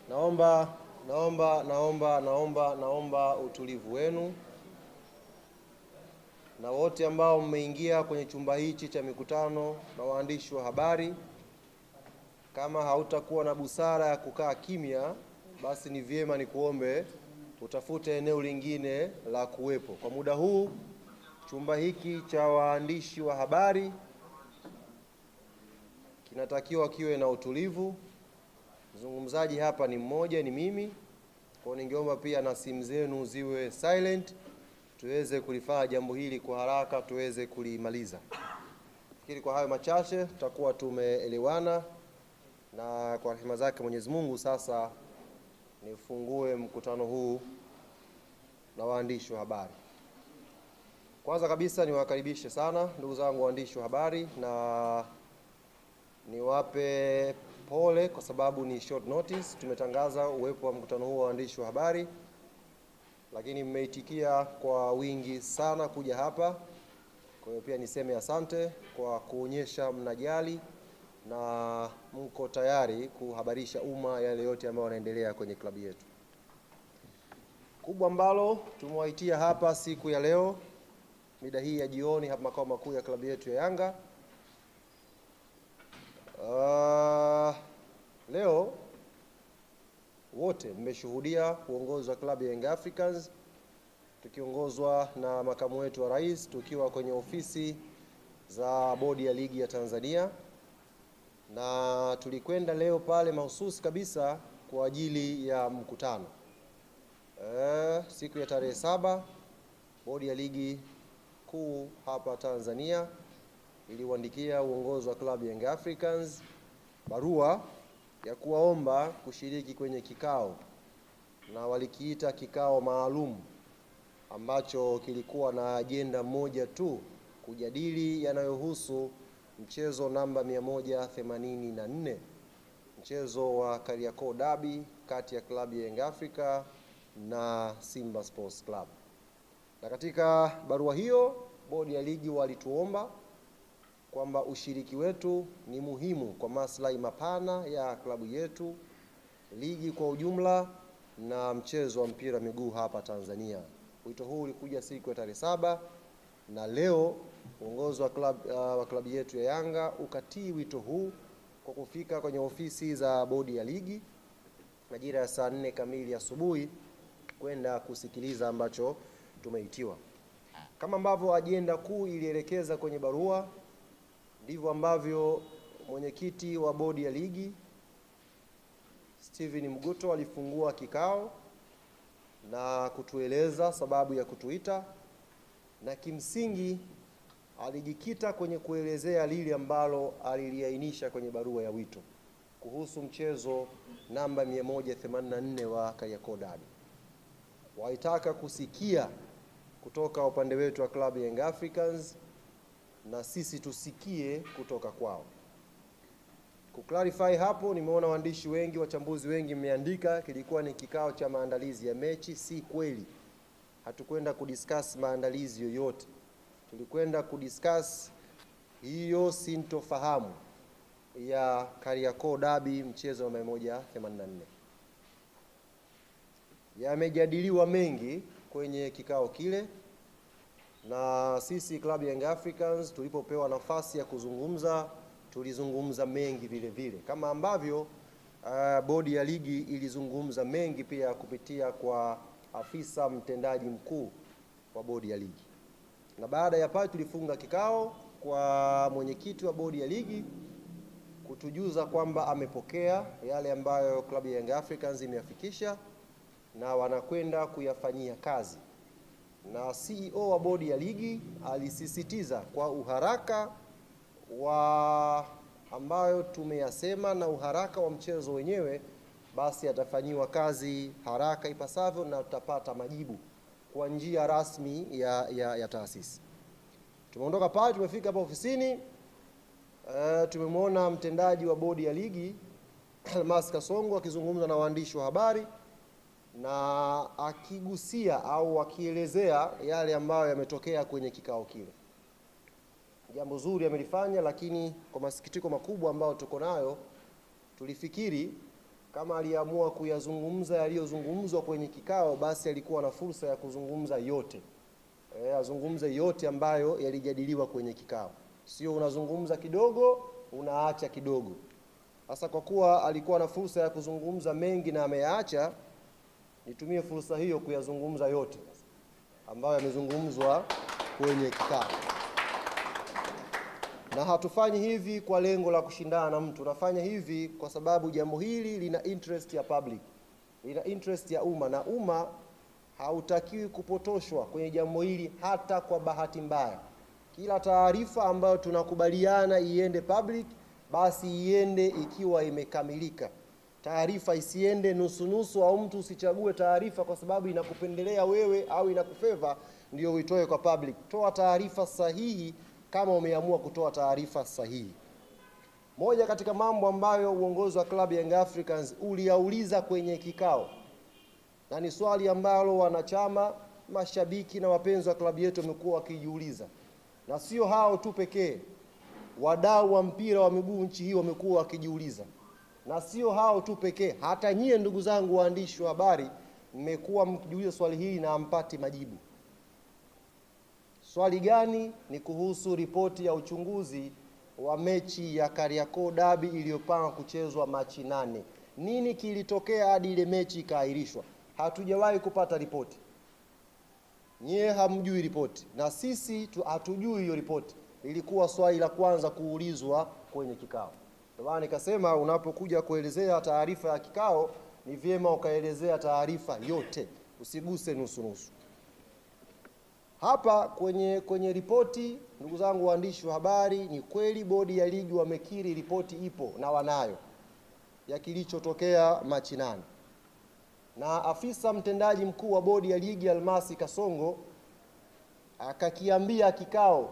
Naomba utulivu wenu, na wote ambao mmeingia kwenye chumba hichi cha mikutano na waandishi wa habari, kama hautakuwa na busara ya kukaa kimya, basi ni vyema nikuombe utafute eneo lingine la kuwepo. Kwa muda huu chumba hiki cha waandishi wa habari kinatakiwa kiwe na utulivu. Mzungumzaji hapa ni mmoja, ni mimi. Kwa ningeomba pia na simu zenu ziwe silent, tuweze kulifanya jambo hili kwa haraka, tuweze kulimaliza. Fikiri kwa hayo machache tutakuwa tumeelewana, na kwa rehema zake Mwenyezi Mungu sasa nifungue mkutano huu na waandishi wa habari. Kwanza kabisa niwakaribishe sana ndugu zangu waandishi wa habari, na niwape pole kwa sababu ni short notice. Tumetangaza uwepo wa mkutano huu wa waandishi wa habari, lakini mmeitikia kwa wingi sana kuja hapa. Kwa hiyo pia niseme asante kwa kuonyesha mnajali na mko tayari kuhabarisha umma yale yote ambayo yanaendelea kwenye klabu yetu. Kubwa ambalo tumewaitia hapa siku ya leo mida hii ya jioni hapa makao makuu ya klabu yetu ya Yanga. Leo wote mmeshuhudia uongozi wa klabu ya Young Africans tukiongozwa na makamu wetu wa rais, tukiwa kwenye ofisi za bodi ya ligi ya Tanzania, na tulikwenda leo pale mahususi kabisa kwa ajili ya mkutano. Siku ya tarehe 7 bodi ya ligi kuu hapa Tanzania iliwaandikia uongozi wa klabu ya Young Africans barua ya kuwaomba kushiriki kwenye kikao, na walikiita kikao maalum ambacho kilikuwa na ajenda moja tu, kujadili yanayohusu mchezo namba 184, mchezo wa Kariakoo Derby kati ya klabu ya Young Africa na Simba Sports Club. Na katika barua hiyo bodi ya ligi walituomba kwamba ushiriki wetu ni muhimu kwa maslahi mapana ya klabu yetu, ligi kwa ujumla na mchezo wa mpira miguu hapa Tanzania. Wito huu ulikuja siku ya tarehe 7, na leo uongozi wa klabu yetu ya Yanga ukatii wito huu kwa kufika kwenye ofisi za bodi ya ligi majira ya saa 4 kamili asubuhi kwenda kusikiliza ambacho tumeitiwa. Kama ambavyo ajenda kuu ilielekeza kwenye barua, ndivyo ambavyo mwenyekiti wa bodi ya ligi Steven Mguto alifungua kikao na kutueleza sababu ya kutuita, na kimsingi alijikita kwenye kuelezea lile ambalo aliliainisha kwenye barua ya wito kuhusu mchezo namba 184 wa Kariakoo Derby. Waitaka kusikia kutoka upande wetu wa klabu ya Young Africans na sisi tusikie kutoka kwao. Kuclarify hapo, nimeona waandishi wengi, wachambuzi wengi mmeandika kilikuwa ni kikao cha maandalizi ya mechi. Si kweli. Hatukwenda kudiscuss maandalizi yoyote. Tulikwenda kudiscuss hiyo sintofahamu ya Kariakoo Derby, mchezo wa 184. Yamejadiliwa mengi kwenye kikao kile, na sisi klabu ya Young Africans tulipopewa nafasi ya kuzungumza tulizungumza mengi vile vile, kama ambavyo bodi ya ligi ilizungumza mengi pia kupitia kwa afisa mtendaji mkuu wa bodi ya ligi. Na baada ya pale tulifunga kikao kwa mwenyekiti wa bodi ya ligi kutujuza kwamba amepokea yale ambayo klabu ya Young Africans imeyafikisha na wanakwenda kuyafanyia kazi. Na CEO wa bodi ya ligi alisisitiza kwa uharaka wa ambayo tumeyasema na uharaka wa mchezo wenyewe, basi atafanyiwa kazi haraka ipasavyo na tutapata majibu kwa njia rasmi ya taasisi. Tumeondoka pale, tumefika hapa ofisini, tumemwona mtendaji wa bodi ya ligi Almas Kasongo akizungumza na waandishi wa habari na akigusia au akielezea yale ambayo yametokea kwenye kikao kile. Jambo zuri amelifanya, lakini kwa masikitiko makubwa ambayo tuko nayo, tulifikiri kama aliamua kuyazungumza yaliyozungumzwa kwenye kikao, basi alikuwa na fursa ya kuzungumza yote. Azungumze yote ambayo yalijadiliwa kwenye kikao. Sio unazungumza kidogo, unaacha kidogo. Sasa kwa kuwa alikuwa na fursa ya kuzungumza mengi na ameyaacha, nitumie fursa hiyo kuyazungumza yote ambayo yamezungumzwa kwenye kikao. Na hatufanyi hivi kwa lengo la kushindana na mtu. Tunafanya hivi kwa sababu jambo hili lina interest ya public, lina interest ya umma, na umma hautakiwi kupotoshwa kwenye jambo hili hata kwa bahati mbaya. Kila taarifa ambayo tunakubaliana iende public, basi iende ikiwa imekamilika. Taarifa isiende nusu au mtu usichague taarifa kwa sababu inakupendelea wewe au inakufeva ndio uitoe kwa public. Toa taarifa sahihi kama umeamua kutoa taarifa sahihi. Moja katika mambo ambayo uongozi wa klabu ya Young Africans uliauliza kwenye kikao, na ni swali ambalo wanachama, mashabiki na wapenzi wa klabu yetu wamekuwa wakijiuliza, na sio hao tu pekee, wadau wa mpira wa miguu nchi hii wamekuwa wakijiuliza, na sio hao tu pekee, hata nyie ndugu zangu waandishi wa habari mmekuwa mkijiuliza swali hili na hampati majibu. Swali gani? Ni kuhusu ripoti ya uchunguzi wa mechi ya Kariakoo Derby iliyopangwa kuchezwa Machi 8. Nini kilitokea hadi ile mechi ikaahirishwa? Hatujawahi kupata ripoti. Nyie hamjui ripoti, na sisi hatujui hiyo ripoti. Ilikuwa swali la kwanza kuulizwa kwenye kikao. Ndio maana nikasema unapokuja kuelezea taarifa ya kikao, ni vyema ukaelezea taarifa yote, usiguse nusu nusu. Hapa kwenye ripoti, ndugu zangu waandishi wa habari, ni kweli bodi ya ligi wamekiri ripoti ipo na wanayo ya kilichotokea Machi 8. Na afisa mtendaji mkuu wa bodi ya ligi Almasi Kasongo akakiambia kikao,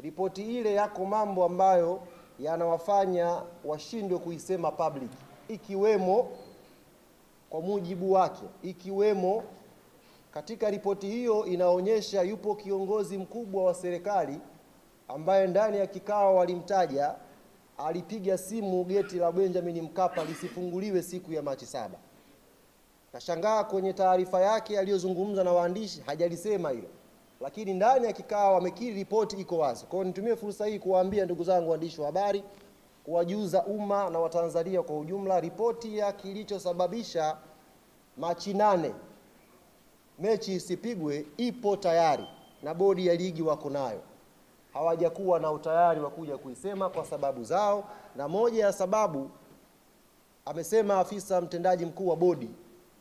ripoti ile yako mambo ambayo yanawafanya washindwe kuisema public, ikiwemo kwa mujibu wake, ikiwemo katika ripoti hiyo inaonyesha yupo kiongozi mkubwa wa serikali ambaye ndani ya kikao walimtaja, alipiga simu geti la Benjamin Mkapa lisifunguliwe siku ya Machi 7. Nashangaa kwenye taarifa yake aliyozungumza na waandishi hajalisema hilo, lakini ndani ya kikao amekiri ripoti iko wazi. Kwa hiyo nitumie fursa hii kuwaambia ndugu zangu waandishi wa habari, kuwajuza umma na Watanzania kwa ujumla, ripoti ya kilichosababisha Machi 8 mechi isipigwe ipo tayari na bodi ya ligi wako nayo. Hawajakuwa na utayari wa kuja kuisema kwa sababu zao, na moja ya sababu amesema afisa mtendaji mkuu wa bodi,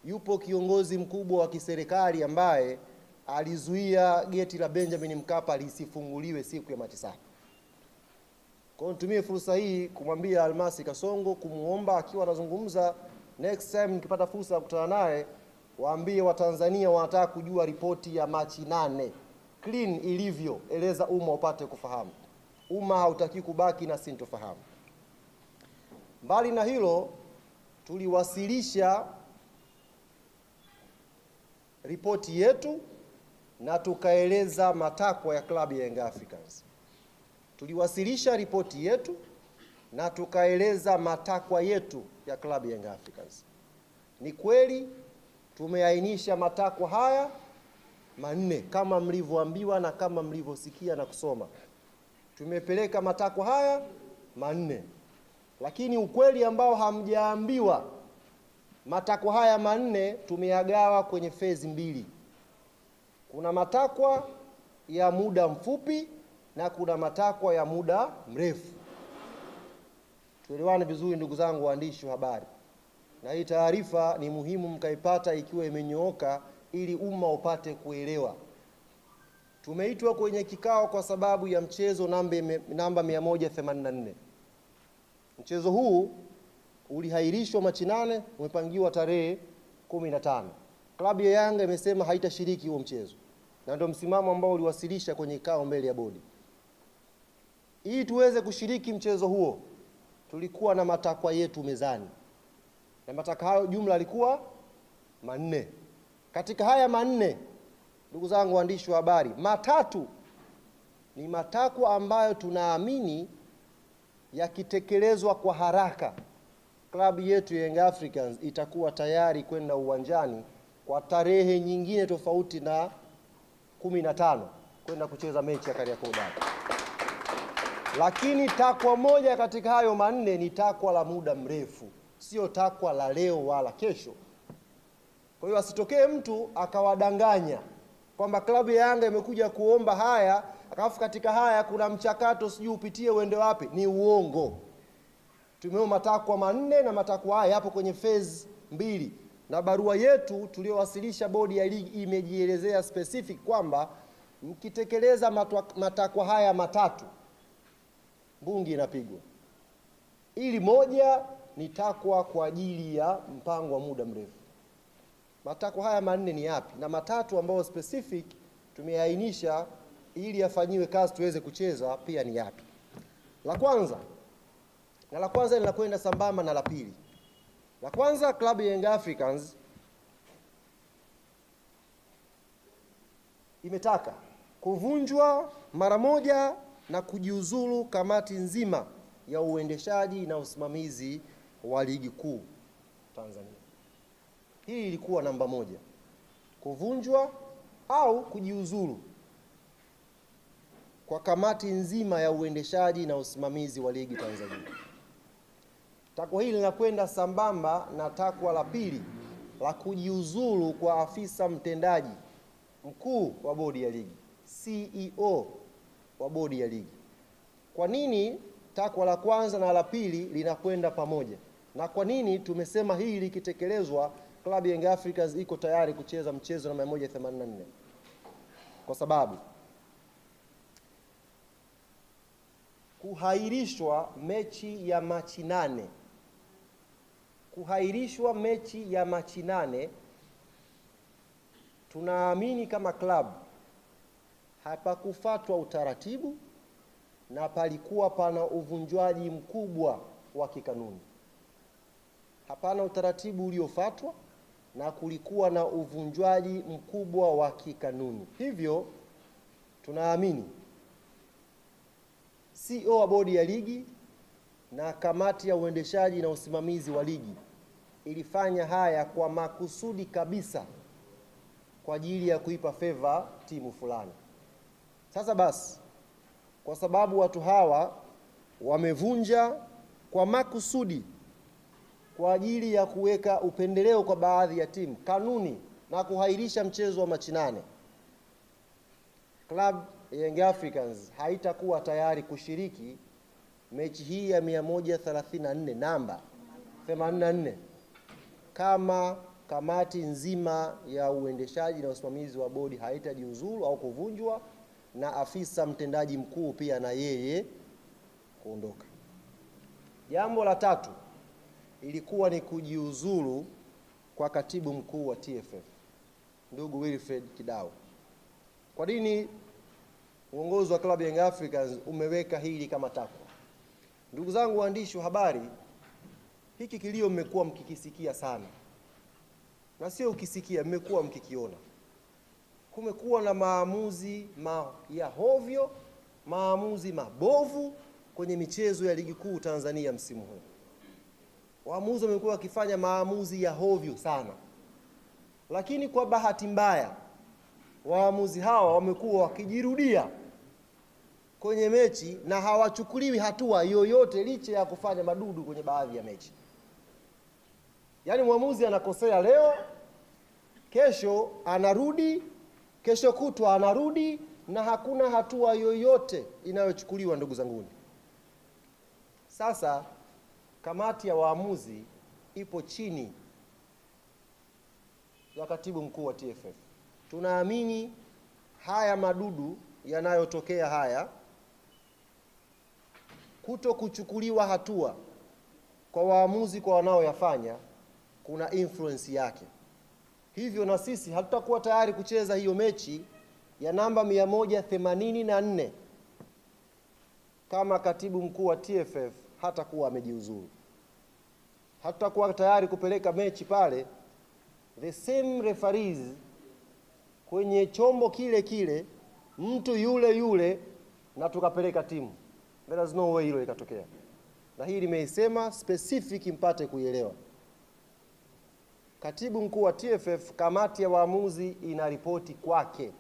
yupo kiongozi mkubwa wa kiserikali ambaye alizuia geti la Benjamin Mkapa lisifunguliwe siku ya Machi 7. Kwa hiyo nitumie fursa hii kumwambia Almasi Kasongo, kumuomba akiwa anazungumza next time nikipata fursa ya kukutana naye, waambie Watanzania wanataka kujua ripoti ya Machi 8 clean ilivyo, eleza umma upate kufahamu. Umma hautaki kubaki na sintofahamu. Mbali na hilo, tuliwasilisha ripoti yetu na tukaeleza matakwa ya klabu ya Young Africans. Tuliwasilisha ripoti yetu na tukaeleza matakwa yetu ya klabu ya Young Africans. Ni kweli tumeainisha matakwa haya manne kama mlivyoambiwa na kama mlivyosikia na kusoma. Tumepeleka matakwa haya manne. Lakini ukweli ambao hamjaambiwa, matakwa haya manne tumeyagawa kwenye phase mbili. Kuna matakwa ya muda mfupi na kuna matakwa ya muda mrefu. Tuelewane vizuri ndugu zangu waandishi wa habari. Na hii taarifa ni muhimu mkaipata ikiwa imenyooka ili umma upate kuelewa. Tumeitwa kwenye kikao kwa sababu ya mchezo namba 184. Mchezo huu ulihairishwa Machi 8, umepangiwa tarehe 15. Klabu ya Yanga imesema haitashiriki huo mchezo. Na ndio msimamo ambao uliwasilisha kwenye kikao mbele ya bodi. Ili tuweze kushiriki mchezo huo, tulikuwa na matakwa yetu mezani. Na matakwa hayo jumla yalikuwa manne. Katika haya manne, ndugu zangu waandishi wa habari, matatu ni matakwa ambayo tunaamini yakitekelezwa kwa haraka klabu yetu ya Young Africans itakuwa tayari kwenda uwanjani kwa tarehe nyingine tofauti na 15 kwenda kucheza mechi ya Kariakoo Derby. Lakini takwa moja katika hayo manne ni takwa la muda mrefu, sio takwa la leo wala kesho. Kwa hiyo asitokee mtu akawadanganya kwamba klabu ya Yanga imekuja kuomba haya, akafu katika haya kuna mchakato sijui upitie uende wapi. Ni uongo. Tumeomba matakwa manne na matakwa haya yapo kwenye phase 2. Na barua yetu tuliyowasilisha bodi ya ligi imejielezea specific kwamba mkitekeleza matakwa haya matatu, mbungi inapigwa. Ili moja ni takwa kwa ajili ya mpango wa muda mrefu. Matakwa haya manne ni yapi? Na matatu ambayo specific tumeainisha ili yafanyiwe kazi tuweze kucheza pia ni yapi? La kwanza linakwenda sambamba na la pili. La kwanza, klabu ya Young Africans imetaka kuvunjwa mara moja na kujiuzulu kamati nzima ya uendeshaji na usimamizi wa ligi kuu Tanzania. Hii ilikuwa namba moja. Kuvunjwa au kujiuzulu kwa kamati nzima ya uendeshaji na usimamizi wa ligi Tanzania. Takwa hili linakwenda sambamba na takwa la pili la kujiuzulu kwa afisa mtendaji mkuu wa bodi ya ligi, CEO wa bodi ya ligi. Kwa nini takwa la kwanza na la pili linakwenda pamoja? Na kwa nini tumesema hili likitekelezwa klabu ya Young Africans iko tayari kucheza mchezo na 184? Kwa sababu kuhairishwa mechi ya Machi 8, tunaamini kama klabu hapakufuatwa utaratibu na palikuwa pana uvunjwaji mkubwa wa kikanuni. Hapana utaratibu uliofuatwa na kulikuwa na uvunjwaji mkubwa wa kikanuni. Hivyo tunaamini CEO wa bodi ya ligi na kamati ya uendeshaji na usimamizi wa ligi ilifanya haya kwa makusudi kabisa kwa ajili ya kuipa favor timu fulani. Sasa basi, kwa sababu watu hawa wamevunja kwa makusudi kwa ajili ya kuweka upendeleo kwa baadhi ya timu kanuni na kuhairisha mchezo wa Machi 8, Club Young Africans haitakuwa tayari kushiriki mechi hii ya 134 namba 84 kama kamati nzima ya uendeshaji na usimamizi wa bodi haitajiuzulu au kuvunjwa na afisa mtendaji mkuu pia na yeye kuondoka. Jambo la tatu ilikuwa ni kujiuzulu kwa katibu mkuu wa TFF, ndugu Wilfred Kidao. Kwa nini uongozi wa klabu ya Young Africans umeweka hili kama takwa? Ndugu zangu waandishi wa habari, hiki kilio mmekuwa mkikisikia sana. Na sio ukisikia, mmekuwa mkikiona. Kumekuwa na maamuzi ya hovyo, maamuzi mabovu kwenye michezo ya ligi kuu Tanzania msimu huu. Waamuzi wamekuwa wakifanya maamuzi ya hovyo sana. Lakini kwa bahati mbaya, waamuzi hawa wamekuwa wakijirudia kwenye mechi na hawachukuliwi hatua yoyote licha ya kufanya madudu kwenye baadhi ya mechi. Yaani mwamuzi anakosea leo, kesho anarudi, kesho kutwa anarudi na hakuna hatua yoyote inayochukuliwa, ndugu zanguni. Sasa kamati ya waamuzi ipo chini ya katibu mkuu wa TFF. Tunaamini haya madudu yanayotokea haya, kuto kuchukuliwa hatua kwa waamuzi kwa wanaoyafanya, kuna influence yake. Hivyo na sisi hatutakuwa tayari kucheza hiyo mechi ya namba 184 kama katibu mkuu wa TFF hatakuwa amejiuzulu. Hatutakuwa tayari kupeleka mechi pale the same referees kwenye chombo kile kile, mtu yule yule, na tukapeleka timu. There is no way hilo ikatokea. na hii nimeisema specific mpate kuielewa. Katibu mkuu wa TFF, kamati ya waamuzi ina ripoti kwake,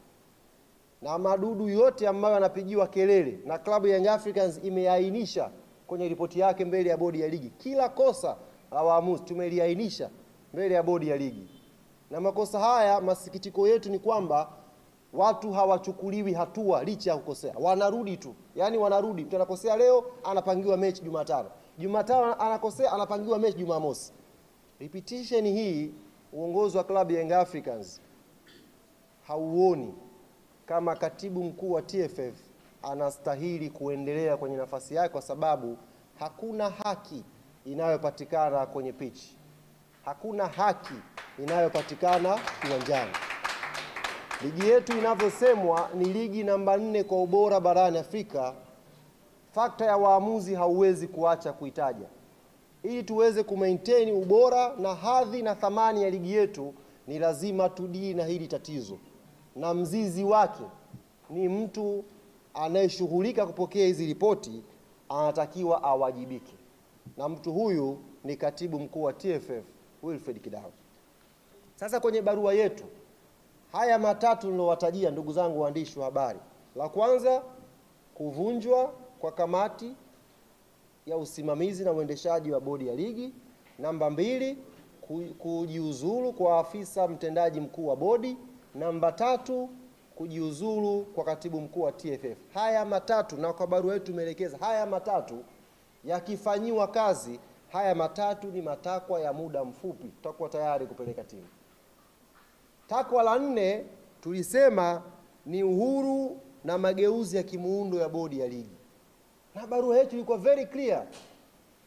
na madudu yote ambayo yanapigiwa kelele na klabu ya Young Africans imeainisha kwenye ripoti yake mbele ya bodi ya ligi. Kila kosa la waamuzi tumeliainisha mbele ya bodi ya ligi, na makosa haya, masikitiko yetu ni kwamba watu hawachukuliwi hatua licha ya kukosea. Wanarudi tu. Yaani wanarudi. Mtu anakosea leo, anapangiwa mechi Jumatano. Jumatano anakosea, anapangiwa mechi Jumamosi. Repetition hii uongozi wa klabu ya Young Africans hauoni kama katibu mkuu wa TFF anastahili kuendelea kwenye nafasi yake, kwa sababu hakuna haki inayopatikana kwenye pitch. Hakuna haki inayopatikana kiwanjani. Ligi yetu inavyosemwa ni ligi namba 4 kwa ubora barani Afrika. Fakta ya waamuzi hauwezi kuacha kuitaja. Ili tuweze kumaintain ubora na hadhi na thamani ya ligi yetu, ni lazima tudili na hili tatizo. Na mzizi wake ni mtu anayeshughulika kupokea hizi ripoti, anatakiwa awajibike. Na mtu huyu ni katibu mkuu wa TFF, Wilfred Kidau. Sasa kwenye barua yetu, haya matatu nilowatajia, ndugu zangu waandishi wa habari. La kwanza, kuvunjwa kwa kamati ya usimamizi na uendeshaji wa bodi ya ligi. Namba 2, kujiuzulu kwa afisa mtendaji mkuu wa bodi. Namba 3, kujiuzulu kwa katibu mkuu wa TFF. Haya matatu, na kwa barua yetu tumeelekeza haya matatu yakifanyiwa kazi, haya matatu ni matakwa ya muda mfupi, tutakuwa tayari kupeleka timu. Takwa la 4 tulisema ni uhuru na mageuzi ya kimuundo ya bodi ya ligi. Na barua yetu ilikuwa very clear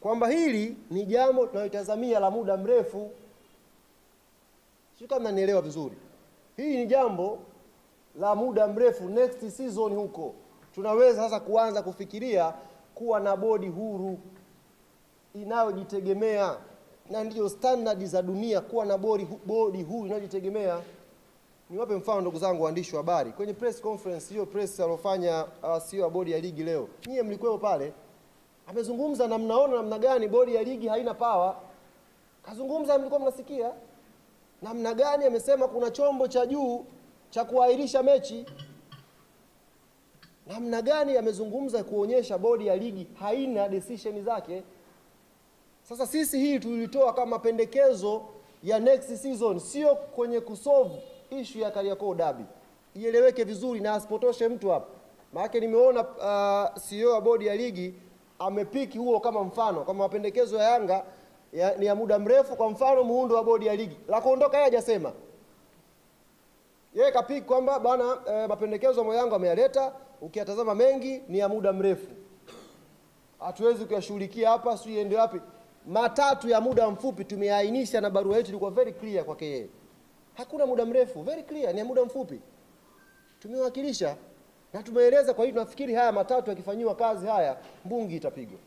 kwamba hili ni jambo tunalotazamia la muda mrefu. Sio kama nielewa vizuri. Hii ni jambo la muda mrefu, next season huko tunaweza sasa kuanza kufikiria kuwa na bodi huru inayojitegemea, na ndiyo standard za dunia, kuwa na bodi huru inayojitegemea. Niwape mfano ndugu zangu waandishi wa habari. Kwenye press conference hiyo press alofanya CEO wa bodi ya ligi leo, nyie mlikuwa pale, amezungumza na mnaona namna gani bodi ya ligi haina power. Kazungumza, mlikuwa mnasikia namna gani amesema kuna chombo cha juu cha kuahirisha mechi. Namna gani amezungumza kuonyesha bodi ya ligi haina decision zake. Sasa sisi hii tulitoa kama pendekezo ya next season, sio kwenye kusolve issue ya Kariakoo Derby. Ieleweke vizuri na asipotoshe mtu hapa. Maana nimeona CEO wa bodi ya ligi amepiki huo kama mfano, kama mapendekezo ya Yanga ni ya muda mrefu, kwa mfano muundo wa bodi ya ligi. La kuondoka yeye hajasema. Yeye kapiki kwamba bwana mapendekezo ya Yanga ameyaleta, ukiyatazama mengi ni ya muda mrefu. Hatuwezi kuyashughulikia hapa, sio iende wapi. Matatu ya muda mfupi tumeainisha, na barua yetu ilikuwa very clear kwake yeye. Hakuna muda mrefu, very clear, ni ya muda mfupi. Tumewakilisha na tumeeleza. Kwa hiyo tunafikiri haya matatu yakifanywa kazi, haya mbungi itapigwa.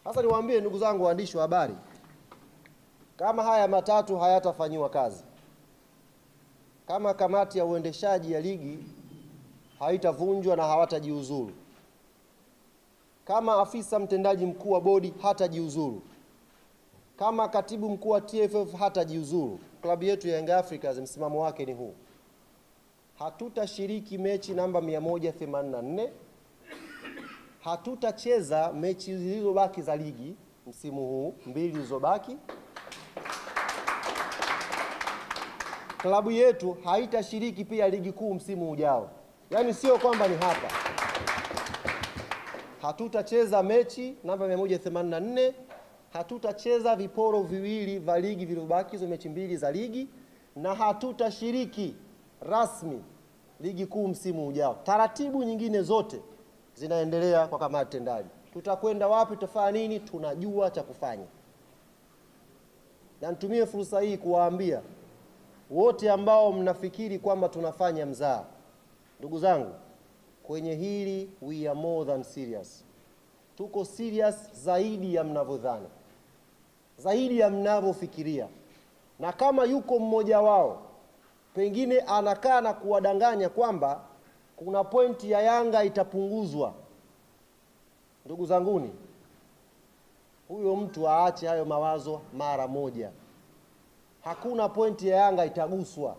Sasa niwaambie ndugu zangu waandishi wa habari, kama haya matatu hayatafanywa kazi, kama kamati ya uendeshaji ya ligi haitavunjwa na hawatajiuzuru, kama afisa mtendaji mkuu wa bodi hatajiuzuru, kama katibu mkuu wa TFF hatajiuzuru, klabu yetu ya Young Africans msimamo wake ni huu: hatutashiriki mechi namba 184, hatutacheza mechi zilizobaki za ligi msimu huu, 2 zilizobaki. Klabu yetu haitashiriki pia ligi kuu msimu ujao. Yaani sio kwamba ni hapa. Hatutacheza mechi namba 184, hatutacheza viporo viwili vya ligi vilivyobaki, hizo mechi 2 za ligi, na hatutashiriki rasmi ligi kuu msimu ujao. Taratibu nyingine zote zinaendelea kwa kamati tendaji. Tutakwenda wapi, tutafanya nini, tunajua cha kufanya. Na nitumie fursa hii kuwaambia wote ambao mnafikiri kwamba tunafanya mzaha, ndugu zangu, kwenye hili we are more than serious. Tuko serious zaidi ya mnavyodhani, zaidi ya mnavyofikiria. Na kama yuko mmoja wao pengine anakaa na kuwadanganya kwamba kuna pointi ya Yanga itapunguzwa, ndugu zanguni, huyo mtu aache hayo mawazo mara moja. Hakuna pointi ya Yanga itaguswa,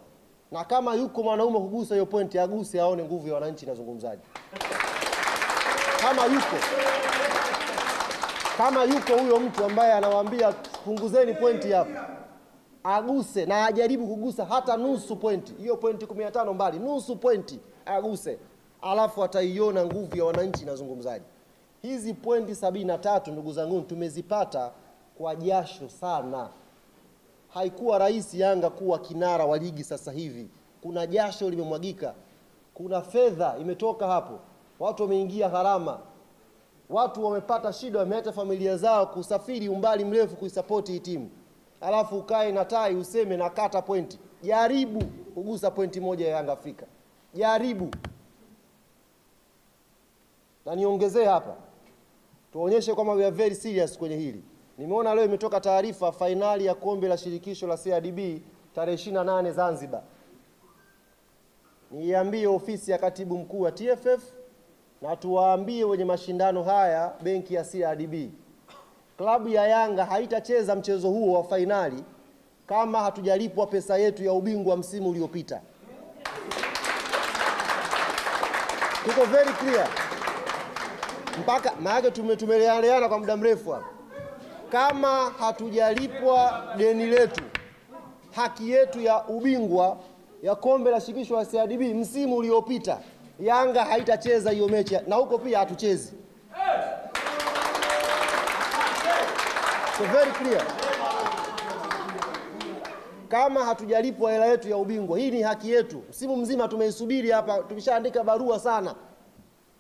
na kama yuko mwanaume kugusa hiyo pointi aguse, aone nguvu ya wananchi inazungumzaje. Kama yuko huyo mtu ambaye anawaambia punguzeni pointi hapa, aguse na ajaribu kugusa hata nusu pointi. Hiyo pointi 15 mbali, nusu pointi aguse, alafu ataiona nguvu ya wananchi inazungumzaje. Hizi pointi 73 ndugu zangu tumezipata kwa jasho sana. Haikuwa rahisi Yanga kuwa kinara wa ligi sasa hivi. Kuna jasho limemwagika. Kuna fedha imetoka hapo. Watu wameingia gharama. Watu wamepata shida, wameacha familia zao kusafiri umbali mrefu kuisupport hii timu. Alafu ukae na tai useme na kata pointi. Jaribu kugusa pointi moja ya Yanga Afrika. Jaribu. Na niongezee hapa, tuonyeshe kwamba we are very serious kwenye hili. Nimeona leo imetoka taarifa fainali ya kombe la shirikisho la CRDB tarehe 28 Zanzibar. Niambie ofisi ya katibu mkuu wa TFF na tuwaambie wenye mashindano haya benki ya CRDB. Klabu ya Yanga haitacheza mchezo huo wa fainali kama hatujalipwa pesa yetu ya ubingwa msimu uliopita. Tuko very clear. Mpaka maana tumeleana kwa muda mrefu hapa. Kama hatujalipwa deni letu, haki yetu ya ubingwa ya kombe la shirikisho la CRDB msimu uliopita, Yanga haitacheza hiyo mechi, na huko pia hatuchezi. So very clear. Kama hatujalipwa hela yetu ya ubingwa, hii ni haki yetu. Msimu mzima tumeisubiri hapa, tumeshaandika barua sana.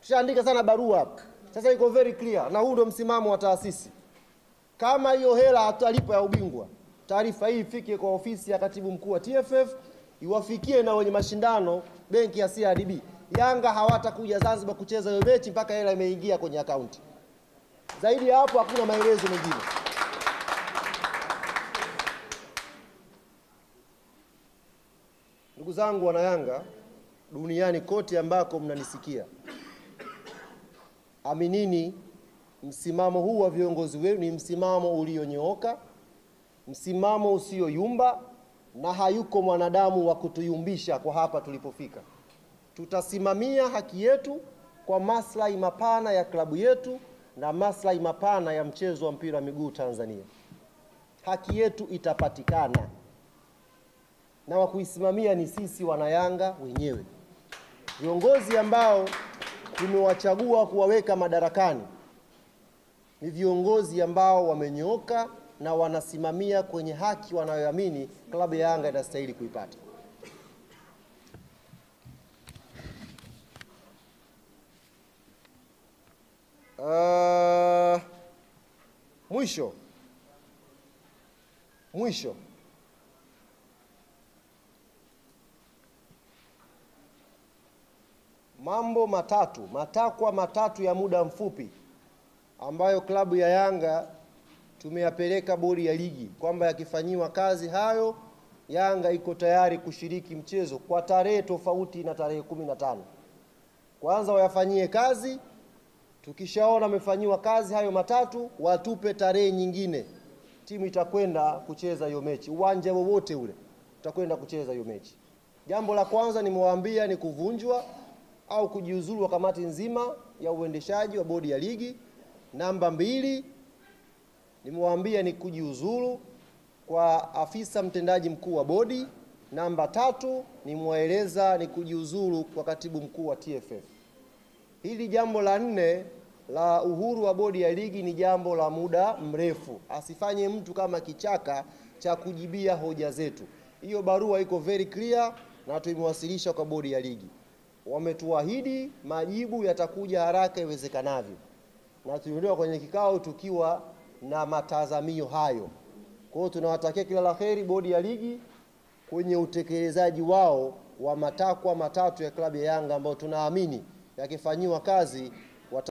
Tushaandika sana barua hapa. Sasa iko very clear, na huu ndio msimamo wa taasisi. Kama hiyo hela hatutalipa ya ubingwa, taarifa hii ifike kwa ofisi ya katibu mkuu wa TFF, iwafikie na wenye mashindano benki ya CRDB. Yanga hawatakuja Zanzibar kucheza hiyo mechi mpaka hela imeingia kwenye akaunti. Zaidi ya hapo hakuna maelezo mengine. Ndugu zangu wana Yanga duniani kote ambako mnanisikia, aminini msimamo huu wa viongozi wenu ni msimamo ulionyooka, msimamo usioyumba, na hayuko mwanadamu wa kutuyumbisha kwa hapa tulipofika. Tutasimamia haki yetu kwa maslahi mapana ya klabu yetu na maslahi mapana ya mchezo wa mpira wa miguu Tanzania. Haki yetu itapatikana, na wa kuisimamia ni sisi wanayanga wenyewe. Viongozi ambao tumewachagua kuwaweka madarakani ni viongozi ambao wamenyooka na wanasimamia kwenye haki wanayoamini klabu ya Yanga inastahili kuipata. Mwisho matakwa matatu ya muda mfupi ambayo klabu ya Yanga tumeyapeleka bodi ya ligi kwamba yakifanyiwa kazi hayo, Yanga iko tayari kushiriki mchezo kwa tarehe tofauti na tarehe 15. Kwanza wayafanyie kazi, tukishaona wamefanyiwa kazi hayo matatu, watupe tarehe nyingine. Timu itakwenda kucheza hiyo mechi, uwanja wowote ule tutakwenda kucheza hiyo mechi. Jambo la kwanza nimewaambia ni kuvunjwa au kujiuzulu wa kamati nzima ya uendeshaji wa bodi ya ligi. Namba 2 nimewaambia ni kujiuzulu kwa afisa mtendaji mkuu wa bodi. Namba 3 nimewaeleza ni kujiuzulu kwa katibu mkuu wa TFF. Hili jambo la 4 la uhuru wa bodi ya ligi ni jambo la muda mrefu. Asifanye mtu kama kichaka cha kujibia hoja zetu. Hiyo barua iko very clear na tumewasilisha kwa bodi ya ligi. Wametuahidi majibu yatakuja haraka iwezekanavyo, na tunaendelea kwenye kikao tukiwa na matazamio hayo. Kwa hiyo tunawatakia kila laheri bodi ya ligi kwenye utekelezaji wao wa matakwa matatu ya klabu ya Yanga ambao tunaamini yakifanywa kazi